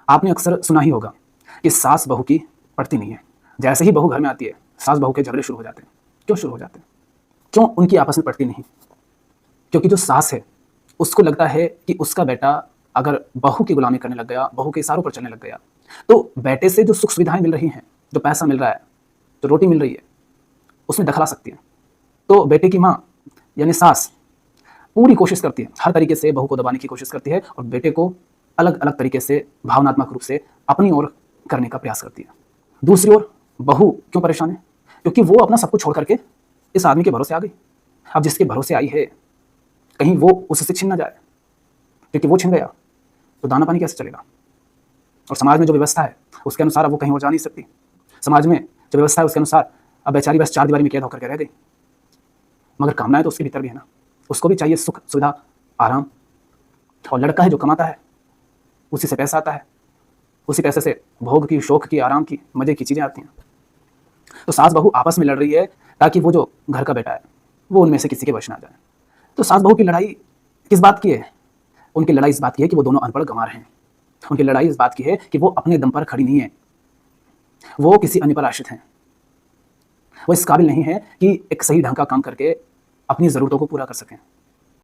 आपने अक्सर सुना ही होगा कि सास बहू की पड़ती नहीं है। जैसे ही बहू घर में आती है, सास बहू के झगड़े शुरू हो जाते हैं। क्यों शुरू हो जाते हैं? क्यों उनकी आपस में पड़ती नहीं? क्योंकि जो सास है, उसको लगता है कि उसका बेटा अगर बहू की गुलामी करने लग गया, बहू के इशारों पर चलने लग गया, तो बेटे से जो सुख सुविधाएँ मिल रही हैं, जो पैसा मिल रहा है, जो रोटी मिल रही है, उसमें दखल आ सकती है। तो बेटे की माँ यानी सास पूरी कोशिश करती है, हर तरीके से बहू को दबाने की कोशिश करती है और बेटे को अलग-अलग तरीके से भावनात्मक रूप से अपनी ओर करने का प्रयास करती है। दूसरी ओर बहू क्यों परेशान है? क्योंकि वो अपना सब कुछ छोड़ करके इस आदमी के भरोसे आ गई। अब जिसके भरोसे आई है, कहीं वो उससे छिन ना जाए, क्योंकि वो छिन गया तो दाना-पानी कैसे चलेगा? और समाज में जो व्यवस्था है, उसके अनुसार अब वो कहीं और जा नहीं सकती। समाज में जो व्यवस्था है उसके अनुसार अब बेचारी बस चारदीवारी में कैद होकर के रह गई। मगर कामनाएँ तो उसके भीतर भी है ना, उसको भी चाहिए सुख, सुविधा, आराम। और लड़का है जो कमाता है, उसी से पैसा आता है, उसी पैसे से भोग की, शौक की, आराम की, मज़े की चीज़ें आती हैं। तो सास-बहू आपस में लड़ रही है ताकि वो जो घर का बेटा है, वो उनमें से किसी के वश ना आ जाए। तो सास-बहू की लड़ाई किस बात की है? उनकी लड़ाई इस बात की है कि वो दोनों अनपढ़ गँवार हैं। उनकी लड़ाई इस बात की है कि वो अपने दम पर खड़ी नहीं है, वो किसी अन्य पर आश्रित हैं। वो इस काबिल नहीं है कि एक सही ढंग का काम करके अपनी ज़रूरतों को पूरा कर सकें।